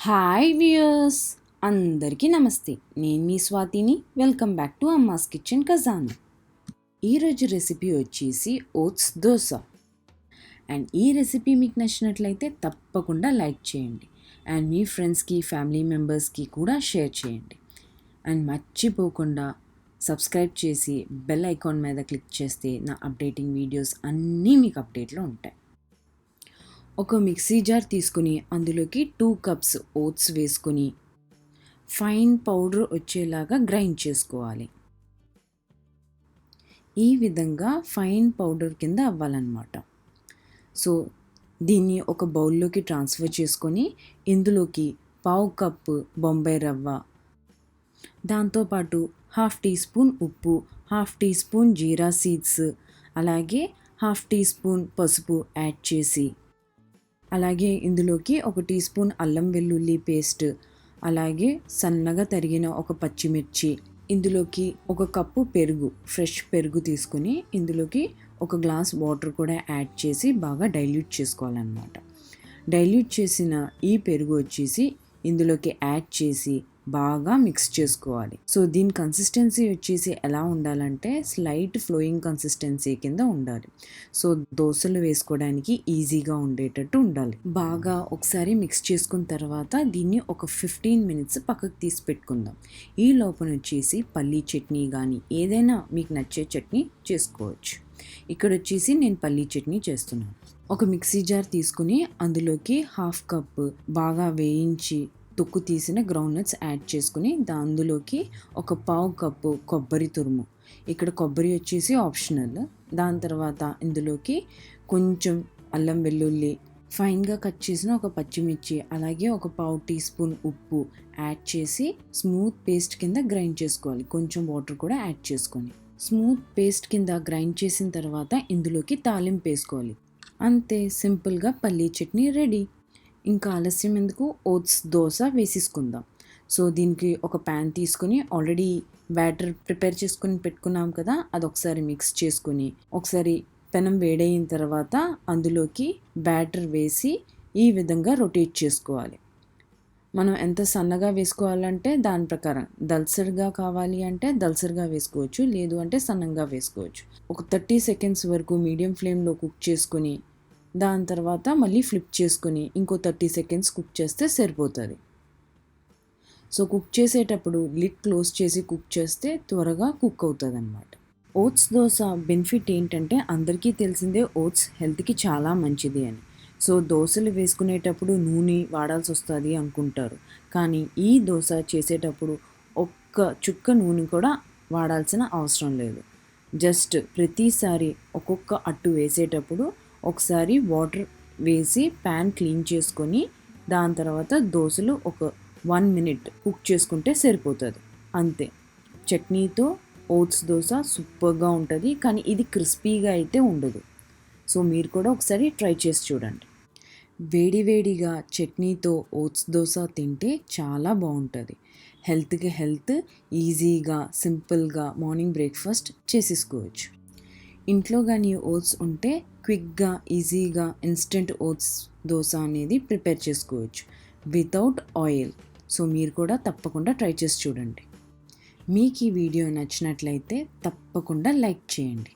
Hi viewers, అందరికీ నమస్తే. నేను మీ స్వాతిని. Welcome back to Amma's Kitchen Khajana. ఈరోజు రెసిపీ వచ్చేసి ఓట్స్ దోశ. అండ్ ఈ రెసిపీ మీకు నచ్చినట్లయితే తప్పకుండా లైక్ చేయండి అండ్ మీ ఫ్రెండ్స్కి ఫ్యామిలీ మెంబర్స్కి కూడా షేర్ చేయండి. అండ్ మర్చిపోకుండా సబ్స్క్రైబ్ చేసి బెల్ ఐకాన్ మీద క్లిక్ చేస్తే నా అప్డేటింగ్ వీడియోస్ అన్నీ మీకు అప్డేట్లో ఉంటాయి. ఒక మిక్సీ జార్ తీసుకుని అందులోకి 2 కప్స్ ఓట్స్ వేసుకొని ఫైన్ పౌడర్ వచ్చేలాగా గ్రైండ్ చేసుకోవాలి. ఈ విధంగా ఫైన్ పౌడర్ కింద అవ్వాలన్నమాట. సో దీన్ని ఒక బౌల్లోకి ట్రాన్స్ఫర్ చేసుకొని ఇందులోకి 1/2 కప్పు బొంబాయి రవ్వ, దాంతోపాటు 1/2 టీ స్పూన్ ఉప్పు, 1/2 టీ స్పూన్ జీరా సీడ్స్, అలాగే 1/2 టీ స్పూన్ పసుపు యాడ్ చేసి, అలాగే ఇందులోకి 1 టీ స్పూన్ అల్లం వెల్లుల్లి పేస్ట్, అలాగే సన్నగా తరిగిన ఒక పచ్చిమిర్చి, ఇందులోకి 1 కప్పు పెరుగు, ఫ్రెష్ పెరుగు తీసుకుని ఇందులోకి 1 గ్లాస్ వాటర్ కూడా యాడ్ చేసి బాగా డైల్యూట్ చేసుకోవాలన్నమాట. డైల్యూట్ చేసిన ఈ పెరుగు వచ్చేసి ఇందులోకి యాడ్ చేసి బాగా మిక్స్ చేసుకోవాలి. సో దీని కన్సిస్టెన్సీ వచ్చేసి ఎలా ఉండాలంటే స్లైట్ ఫ్లోయింగ్ కన్సిస్టెన్సీ కింద ఉండాలి. సో దోశలు వేసుకోవడానికి ఈజీగా ఉండేటట్టు ఉండాలి. బాగా ఒకసారి మిక్స్ చేసుకున్న తర్వాత దీన్ని ఒక 15 మినిట్స్ పక్కకు తీసి పెట్టుకుందాం. ఈ లోపల వచ్చేసి పల్లీ చట్నీ కానీ ఏదైనా మీకు నచ్చే చట్నీ చేసుకోవచ్చు. ఇక్కడ వచ్చేసి నేను పల్లీ చట్నీ చేస్తున్నాను. ఒక మిక్సీ జార్ తీసుకుని అందులోకి 1/2 కప్ బాగా వేయించి తొక్కు తీసిన గ్రౌండ్నట్స్ యాడ్ చేసుకుని అందులోకి 1/4 కప్పు కొబ్బరి తురుము, ఇక్కడ కొబ్బరి వచ్చేసి ఆప్షనల్. దాని తర్వాత ఇందులోకి కొంచెం అల్లం వెల్లుల్లి, ఫైన్గా కట్ చేసిన ఒక పచ్చిమిర్చి, అలాగే 1/4 టీ స్పూన్ ఉప్పు యాడ్ చేసి స్మూత్ పేస్ట్ కింద గ్రైండ్ చేసుకోవాలి. కొంచెం వాటర్ కూడా యాడ్ చేసుకొని స్మూత్ పేస్ట్ కింద గ్రైండ్ చేసిన తర్వాత ఇందులోకి తాలింపు వేసుకోవాలి. అంతే, సింపుల్గా పల్లీ చట్నీ రెడీ. ఇంకా ఆలస్యం ఎందుకు, ఓట్స్ దోశ వేసేసుకుందాం. సో దీనికి ఒక ప్యాన్ తీసుకొని ఆల్రెడీ బ్యాటర్ ప్రిపేర్ చేసుకుని పెట్టుకున్నాం కదా, అది ఒకసారి మిక్స్ చేసుకుని ఒకసారి పెనం వేడైన తర్వాత అందులోకి బ్యాటర్ వేసి ఈ విధంగా రొటేట్ చేసుకోవాలి. మనం ఎంత సన్నగా వేసుకోవాలంటే దాని ప్రకారం, దల్సరిగా కావాలి అంటే దల్సరిగా వేసుకోవచ్చు, లేదు అంటే సన్నంగా వేసుకోవచ్చు. ఒక 30 సెకండ్స్ వరకు మీడియం ఫ్లేమ్లో కుక్ చేసుకుని దాని తర్వాత మళ్ళీ ఫ్లిప్ చేసుకుని ఇంకో 30 సెకండ్స్ కుక్ చేస్తే సరిపోతుంది. సో కుక్ చేసేటప్పుడు లిడ్ క్లోజ్ చేసి కుక్ చేస్తే త్వరగా కుక్ అవుతుంది అన్నమాట. ఓట్స్ దోశ బెనిఫిట్ ఏంటంటే అందరికీ తెలిసిందే, ఓట్స్ హెల్త్కి చాలా మంచిది అని. సో దోశలు వేసుకునేటప్పుడు నూనె వాడాల్సి వస్తుంది అనుకుంటారు, కానీ ఈ దోశ చేసేటప్పుడు ఒక్క చుక్క నూనె కూడా వాడాల్సిన అవసరం లేదు. జస్ట్ ప్రతిసారి ఒక్కొక్క అట్టు వేసేటప్పుడు ఒకసారి వాటర్ వేసి ప్యాన్ క్లీన్ చేసుకొని దాని తర్వాత దోశలు ఒక 1 మినిట్ కుక్ చేసుకుంటే సరిపోతుంది. అంతే, చట్నీతో ఓట్స్ దోశ సూపర్గా ఉంటుంది, కానీ ఇది క్రిస్పీగా అయితే ఉండదు. సో మీరు కూడా ఒకసారి ట్రై చేసి చూడండి. వేడివేడిగా చట్నీతో ఓట్స్ దోశ తింటే చాలా బాగుంటుంది. హెల్త్కి హెల్త్, ఈజీగా సింపుల్గా మార్నింగ్ బ్రేక్ఫాస్ట్ చేసేసుకోవచ్చు. ఇంట్లో కానీ ఓట్స్ ఉంటే క్విక్గా ఈజీగా ఇన్స్టెంట్ ఓట్స్ దోశ అనేది ప్రిపేర్ చేసుకోవచ్చు వితౌట్ ఆయిల్. సో మీరు కూడా తప్పకుండా ట్రై చేసి చూడండి. మీకు ఈ వీడియో నచ్చినట్లయితే తప్పకుండా లైక్ చేయండి.